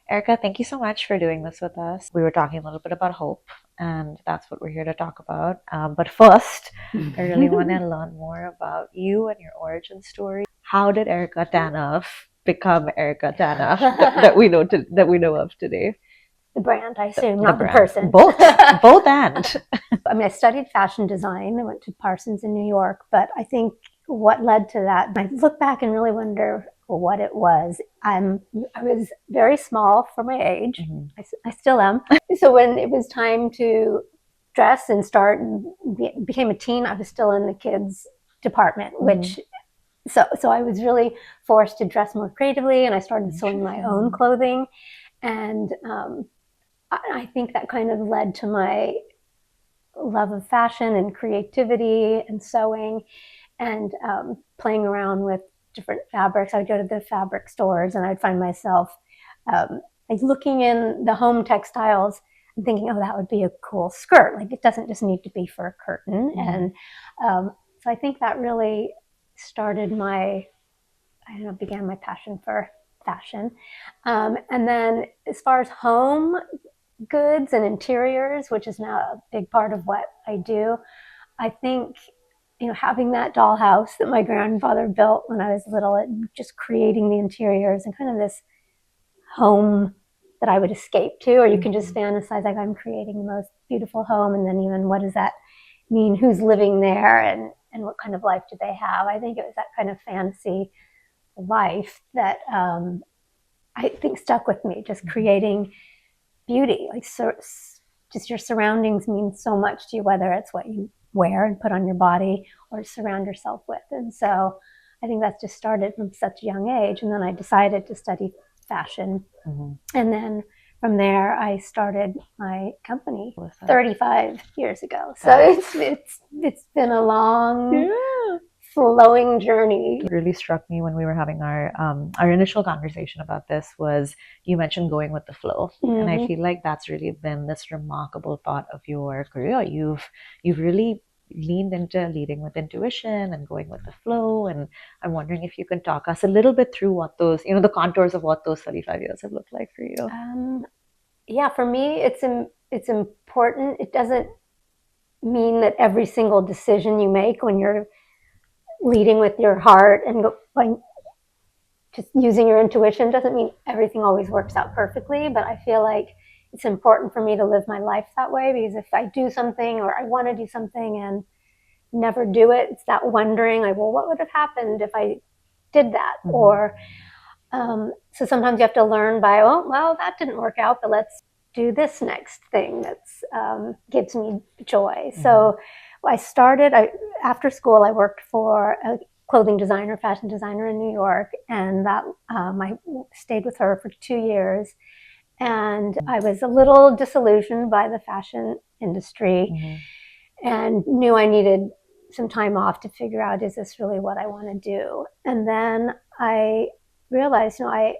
Erica, thank you so much for doing this with us. We were talking a little bit about hope, and that's what we're here to talk about. But first, I really want to learn more about you and your origin story. How did Erica Tanov become Erica Tanov that we know of today? The brand, I assume, The not the brand. person. Both and. I mean, I studied fashion design. I went to Parsons in New York, but I think what led to that, I look back and really wonder what it was. I was very small for my age. I still am. So when it was time to dress and became a teen, I was still in the kids department, which so I was really forced to dress more creatively, and I started sewing my own clothing, and I think that kind of led to my love of fashion and creativity and sewing and playing around with different fabrics. I would go to the fabric stores and I'd find myself like looking in the home textiles and thinking, oh, that would be a cool skirt. Like it doesn't just need to be for a curtain. And so I think that really started began my passion for fashion. And then as far as home goods and interiors, which is now a big part of what I do, I think, having that dollhouse that my grandfather built when I was little, and just creating the interiors and kind of this home that I would escape to, or you can just fantasize like I'm creating the most beautiful home, and then even what does that mean, who's living there, and what kind of life do they have. I think it was that kind of fantasy life that I think stuck with me, just creating beauty. Like, so just your surroundings mean so much to you, whether it's what you wear and put on your body or surround yourself with. And so I think that's just started from such a young age. And then I decided to study fashion. And then from there, I started my company 35 years ago. So it's been a long, flowing journey. What really struck me when we were having our initial conversation about this was you mentioned going with the flow, and I feel like that's really been this remarkable part of your career. You've really leaned into leading with intuition and going with the flow, and I'm wondering if you can talk us a little bit through what those, the contours of what those 35 years have looked like for you. Yeah, for me, it's important. It doesn't mean that every single decision you make when you're leading with your heart and just using your intuition doesn't mean everything always works out perfectly, but I feel like it's important for me to live my life that way, because if I do something or I want to do something and never do it, it's that wondering, like, well, what would have happened if I did that? Or so sometimes you have to learn by, oh, well, that didn't work out, but let's do this next thing that's gives me joy. So I started, after school, I worked for a clothing designer, fashion designer in New York, and that I stayed with her for 2 years. And I was a little disillusioned by the fashion industry and knew I needed some time off to figure out, is this really what I want to do? And then I realized, I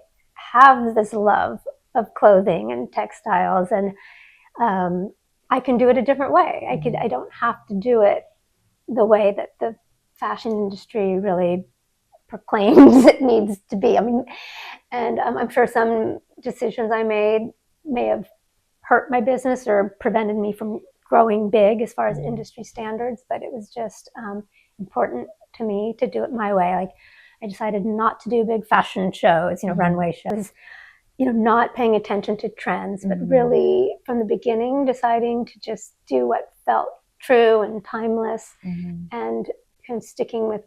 have this love of clothing and textiles, and I can do it a different way. I don't have to do it the way that the fashion industry really proclaims it needs to be. I mean, and I'm sure some decisions I made may have hurt my business or prevented me from growing big as far as industry standards, but it was just important to me to do it my way. Like, I decided not to do big fashion shows, runway shows, not paying attention to trends, but really from the beginning deciding to just do what felt true and timeless, and kind of sticking with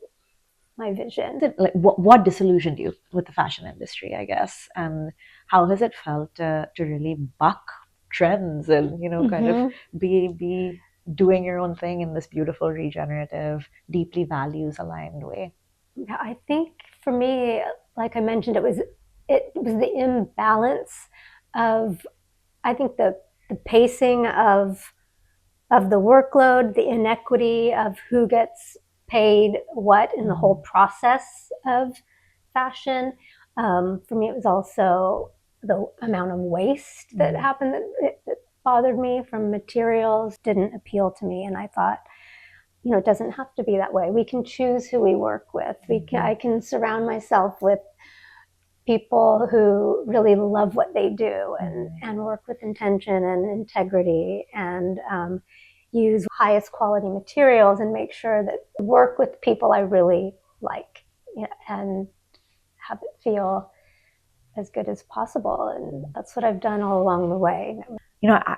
my vision. Like, what disillusioned you with the fashion industry, I guess, and how has it felt to really buck trends and kind of be doing your own thing in this beautiful, regenerative, deeply values aligned way? Yeah, I think for me, like I mentioned, it was the imbalance of, I think, the pacing of the workload, the inequity of who gets paid what in the whole process of fashion. For me, it was also the amount of waste that happened that bothered me from materials, didn't appeal to me. And I thought, it doesn't have to be that way. We can choose who we work with. I can surround myself with people who really love what they do and work with intention and integrity and use highest quality materials and make sure that I work with people I really like, and have it feel as good as possible. And that's what I've done all along the way.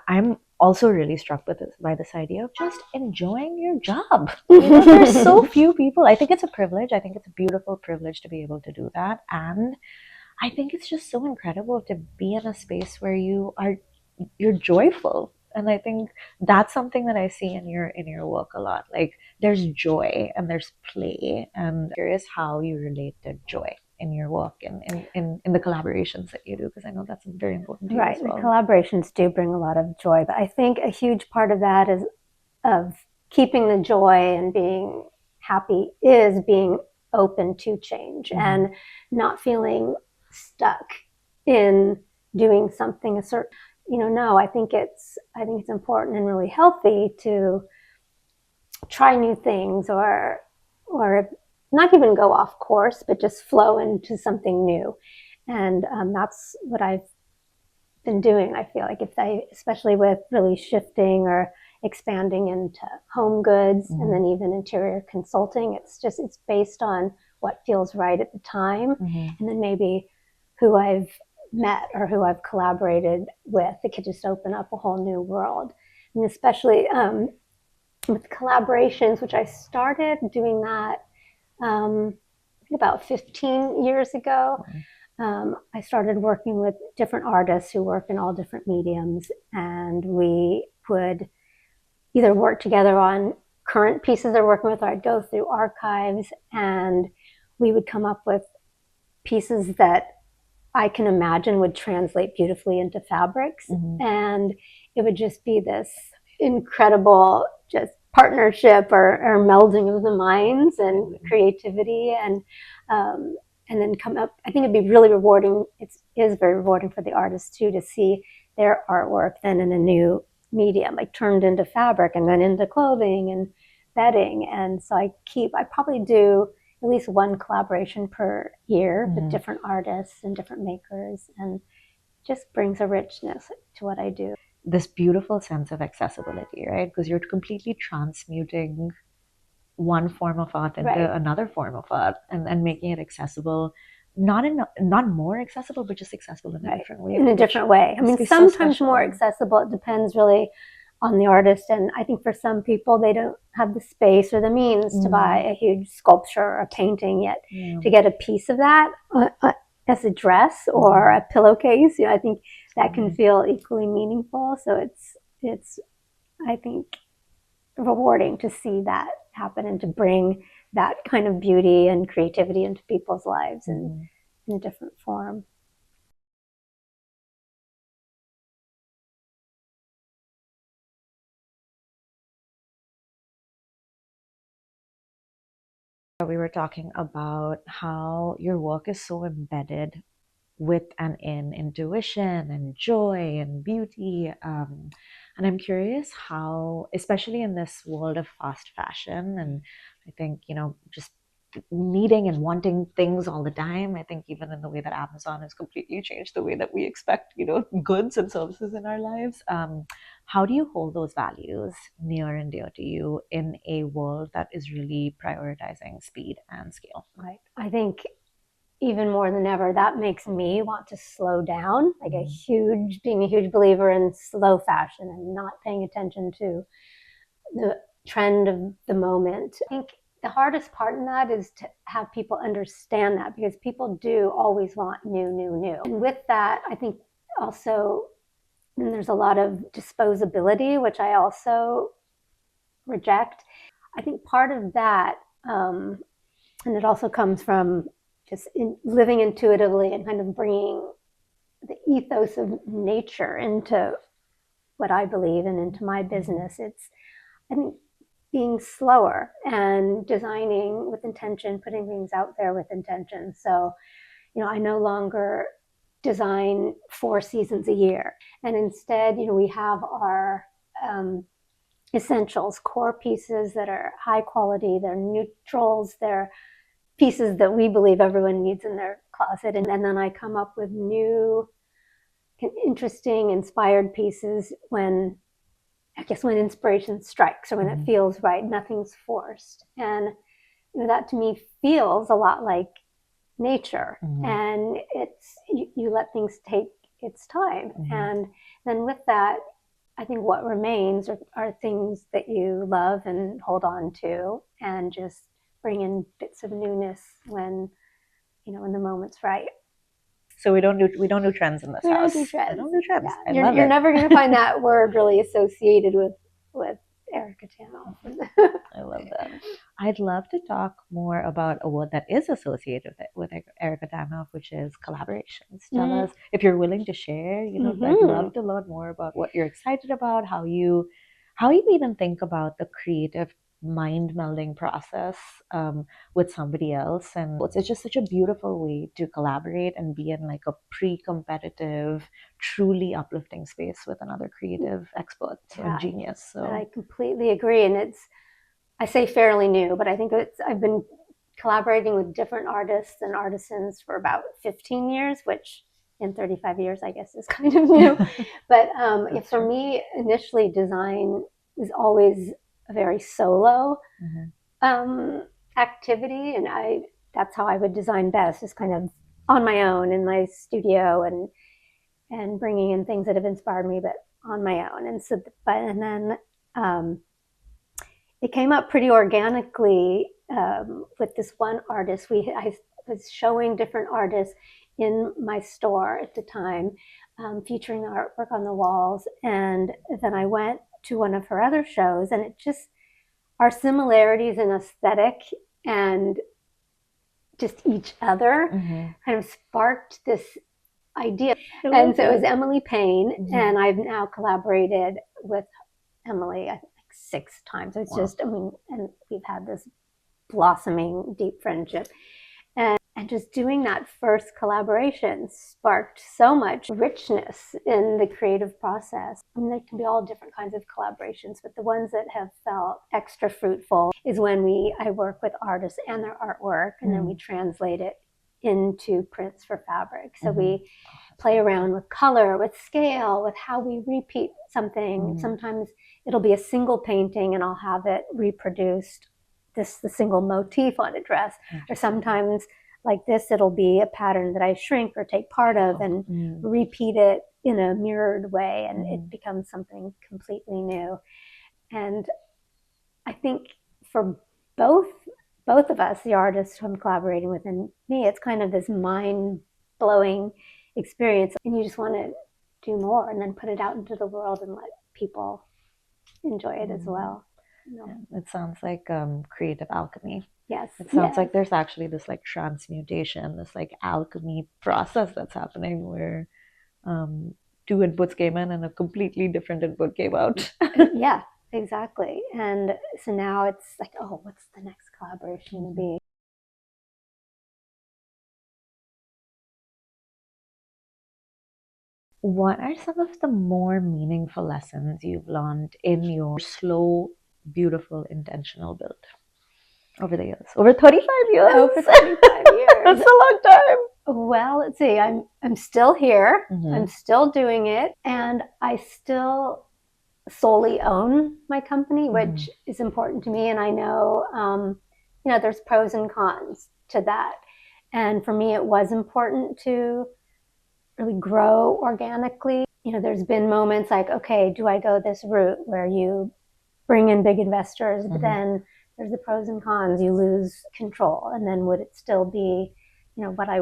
I'm also really struck by this idea of just enjoying your job. There's so few people. I think it's a privilege. I think it's a beautiful privilege to be able to do that. And I think it's just so incredible to be in a space where you're joyful. And I think that's something that I see in your work a lot. Like there's joy and there's play. And I'm curious how you relate to joy in your work and in the collaborations that you do, because I know that's very important to you as well. The collaborations do bring a lot of joy, but I think a huge part of that is of keeping the joy and being happy is being open to change and not feeling stuck in doing something a certain. No, I think it's important and really healthy to try new things or not even go off course, but just flow into something new. And that's what I've been doing. I feel like especially with really shifting or expanding into home goods and then even interior consulting, it's based on what feels right at the time. And then maybe who I've met or who I've collaborated with, it could just open up a whole new world. And especially with collaborations, which I started doing that about 15 years ago. I started working with different artists who work in all different mediums, and we would either work together on current pieces they're working with, or I'd go through archives and we would come up with pieces that I can imagine would translate beautifully into fabrics. And it would just be this incredible just partnership or melding of the minds and creativity and then come up. I think it'd be really rewarding. It is very rewarding for the artists too to see their artwork then in a new medium, like turned into fabric and then into clothing and bedding. And so I probably do at least one collaboration per year with different artists and different makers, and just brings a richness to what I do. This beautiful sense of accessibility, right? Because you're completely transmuting one form of art into another form of art and making it accessible, not more accessible, but just accessible in a different way. In a different way. I mean, sometimes more accessible. It depends really on the artist. And I think for some people, they don't have the space or the means to buy a huge sculpture or a painting yet. To get a piece of that as a dress or a pillowcase, I think that can feel equally meaningful. So it's I think rewarding to see that happen and to bring that kind of beauty and creativity into people's lives in a different form. We were talking about how your work is so embedded with and in intuition and joy and beauty. And I'm curious how, especially in this world of fast fashion, and I think, just needing and wanting things all the time. I think even in the way that Amazon has completely changed the way that we expect, goods and services in our lives. How do you hold those values near and dear to you in a world that is really prioritizing speed and scale? Right. I think even more than ever, that makes me want to slow down, like being a huge believer in slow fashion and not paying attention to the trend of the moment. I think the hardest part in that is to have people understand that, because people do always want new. And with that, I think also there's a lot of disposability, which I also reject. I think part of that, and it also comes from just living intuitively and kind of bringing the ethos of nature into what I believe and into my business. I think, being slower and designing with intention, putting things out there with intention. So, I no longer design 4 seasons a year. And instead, we have our essentials, core pieces that are high quality, they're neutrals, they're pieces that we believe everyone needs in their closet. And then I come up with new, interesting, inspired pieces when inspiration strikes or when it feels right. Nothing's forced. And that to me feels a lot like nature. And it's, you let things take its time. And then with that, I think what remains are things that you love and hold on to, and just bring in bits of newness when the moment's right. So we don't do trends in this house. We don't do trends. Yeah. You're never going to find that word really associated with Erica Tanov. I love that. I'd love to talk more about a word that is associated with Erica Tanov, which is collaborations. Tell us, if you're willing to share, I'd love to learn more about what you're excited about, how you even think about the creative mind melding process with somebody else. And it's just such a beautiful way to collaborate and be in like a pre-competitive, truly uplifting space with another creative expert or genius. So I completely agree. And I say fairly new, but I think I've been collaborating with different artists and artisans for about 15 years, which in 35 years, I guess, is kind of new. But for me, initially, design was always a very solo activity. And that's how I would design best, just kind of on my own in my studio and bringing in things that have inspired me, but on my own. And so, and then it came up pretty organically with this one artist. I was showing different artists in my store at the time, featuring the artwork on the walls. And then I went to one of her other shows, and it just, our similarities in aesthetic and just each other kind of sparked this idea. And so it was Emily Payne, and I've now collaborated with Emily, I think 6 times. So it's just, and we've had this blossoming deep friendship. And just doing that first collaboration sparked so much richness in the creative process. There can be all different kinds of collaborations, but the ones that have felt extra fruitful is when I work with artists and their artwork, and then we translate it into prints for fabric. So we play around with color, with scale, with how we repeat something. Sometimes it'll be a single painting and I'll have it reproduced, the single motif on a dress. Or sometimes like this, it'll be a pattern that I shrink or take part of and repeat it in a mirrored way, and it becomes something completely new. And I think for both of us, the artists who I'm collaborating with and me, it's kind of this mind-blowing experience, and you just want to do more and then put it out into the world and let people enjoy it as well. It sounds like creative alchemy. Yes. It sounds like there's actually this like transmutation, this like alchemy process that's happening where 2 inputs came in and a completely different input came out. Yeah, exactly. And so now it's like, oh, what's the next collaboration to be? What are some of the more meaningful lessons you've learned in your slow, beautiful, intentional build over the years? Over 35 years? Over 35 years. That's a long time. Well, let's see. I'm still here. I'm still doing it. And I still solely own my company, which is important to me. And I know, there's pros and cons to that. And for me, it was important to really grow organically. There's been moments like, okay, do I go this route where you bring in big investors, but then there's the pros and cons. You lose control. And then would it still be, what I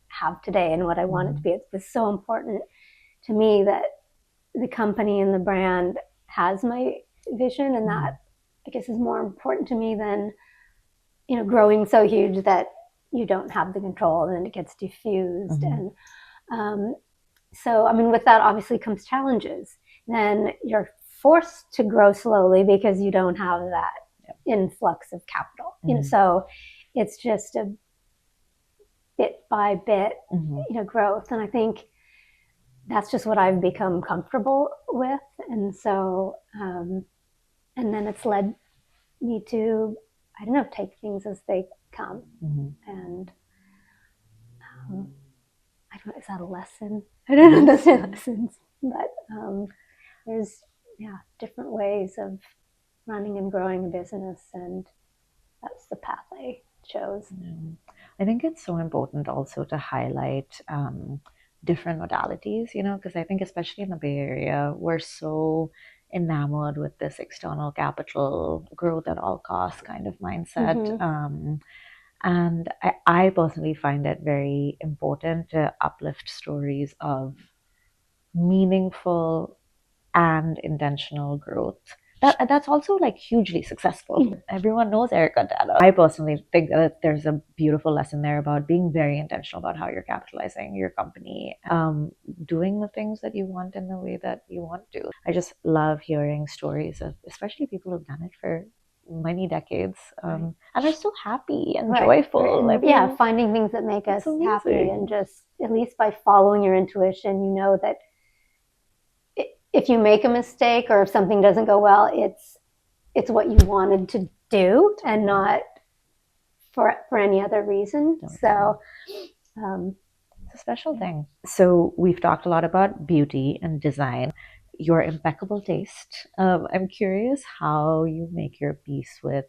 have today and what I want it to be? It was so important to me that the company and the brand has my vision, and that, I guess, is more important to me than, growing so huge that you don't have the control and then it gets diffused. And so, with that obviously comes challenges. Then you're forced to grow slowly because you don't have that influx of capital. So it's just a bit by bit, growth. And I think that's just what I've become comfortable with. And so, and then it's led me to, take things as they come. And I don't know, is that a lesson? I don't know if that's lessons, but there's different ways of running and growing a business, and that's the path I chose. I think it's so important also to highlight different modalities, because I think especially in the Bay Area, we're so enamored with this external capital, growth at all costs kind of mindset. And I personally find it very important to uplift stories of meaningful and intentional growth. That's also like hugely successful. Everyone knows Erica Tanov. I personally think that there's a beautiful lesson there about being very intentional about how you're capitalizing your company, doing the things that you want in the way that you want to. I just love hearing stories of especially people who've done it for many decades, and are so happy and joyful. And, finding things that make us happy, and just at least by following your intuition, you know that if you make a mistake or if something doesn't go well, it's what you wanted to do and not for any other reason. So it's a special thing. So we've talked a lot about beauty and design, your impeccable taste. I'm curious how you make your peace with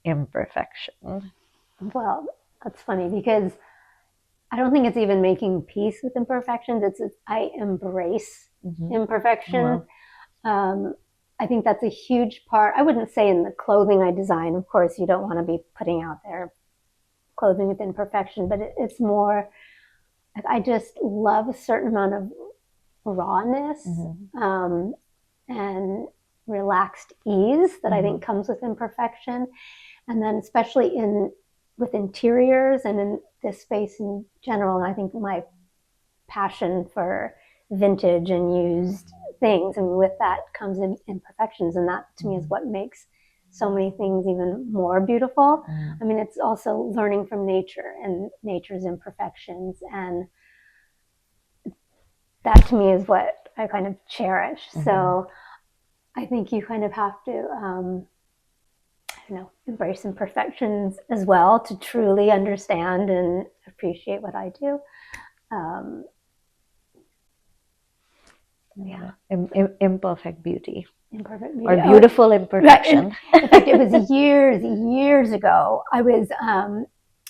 imperfection. Well, that's funny because I don't think it's even making peace with imperfections. I embrace imperfection. I think that's a huge part. I wouldn't say in the clothing I design. Of course, you don't want to be putting out there clothing with imperfection, but it's more, I just love a certain amount of rawness and relaxed ease that I think comes with imperfection. And then especially with interiors and in this space in general, and I think my passion for vintage and used things, and with that comes imperfections, and that to me is what makes so many things even more beautiful. I mean, it's also learning from nature and nature's imperfections, and that to me is what I kind of cherish. So I think you kind of have to embrace imperfections as well to truly understand and appreciate what I do. Imperfect beauty. Imperfect beauty. Or beautiful imperfection. In fact, it was years ago. I was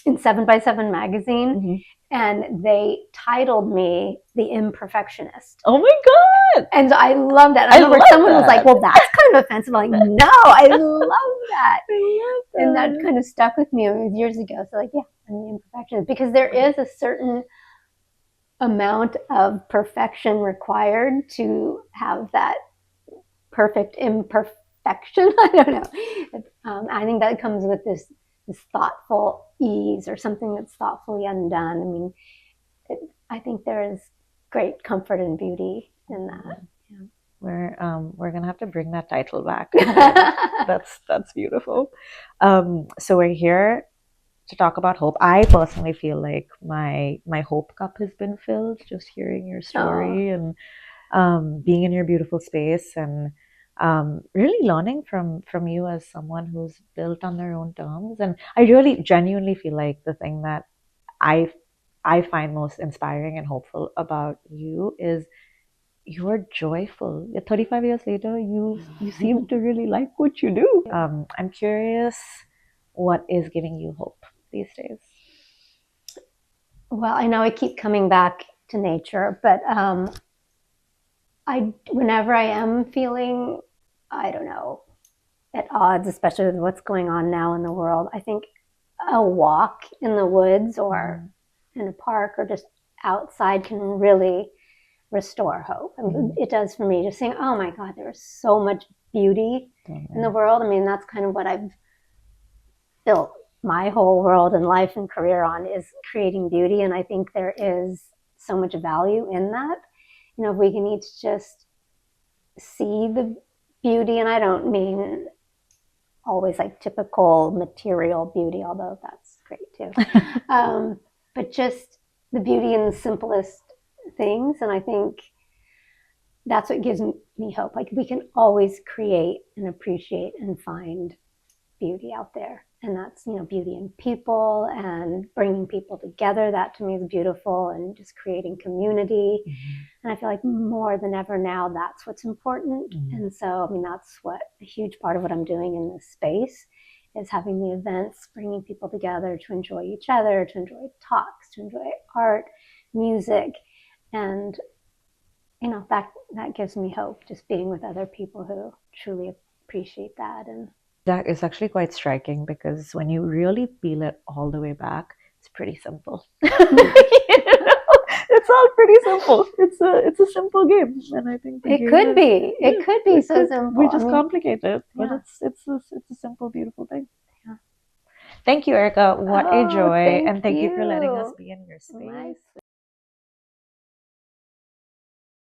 in 7x7 magazine, and they titled me The Imperfectionist. Oh my God! And I love that. I remember someone was like, well, that's kind of offensive. I'm like, no, I love that. And that kind of stuck with me. It was years ago. So like, I'm the imperfectionist. Because there is a certain amount of perfection required to have that perfect imperfection. I don't know. I think that comes with this thoughtful ease, or something that's thoughtfully undone. I mean, I think there is great comfort and beauty in that. We're gonna have to bring that title back. That's beautiful. So we're here to talk about hope. I personally feel like my hope cup has been filled just hearing your story and being in your beautiful space, and really learning from you as someone who's built on their own terms. And I really genuinely feel like the thing that I find most inspiring and hopeful about you is you're joyful. 35 years later, you seem to really like what you do. I'm curious, what is giving you hope these days? Well, I know I keep coming back to nature, but whenever I am feeling, I don't know, at odds, especially with what's going on now in the world, I think a walk in the woods or in a park or just outside can really restore hope. I mean, it does for me, just saying, oh my God, there is so much beauty in the world. I mean, that's kind of what I've built my whole world and life and career on, is creating beauty. And I think there is so much value in that. You know, if we can each just see the beauty, and I don't mean always like typical material beauty, although that's great too. But just the beauty in the simplest things. And I think that's what gives me hope. Like, we can always create and appreciate and find beauty out there. and that's, you know, beauty in people and bringing people together. That to me is beautiful, and just creating community. And I feel like more than ever now, that's what's important. And so, I mean, that's what a huge part of what I'm doing in this space is having the events, bringing people together to enjoy each other, to enjoy talks, to enjoy art, music. And, you know, that gives me hope, just being with other people who truly appreciate that. And that is actually quite striking because when you really peel it all the way back, it's pretty simple. It's all pretty simple. It's a simple game, and I think it could be. It could be so simple. We just complicate it, but it's a simple, beautiful thing. Yeah. Thank you, Erica. What a joy, and thank you for letting us be in your space.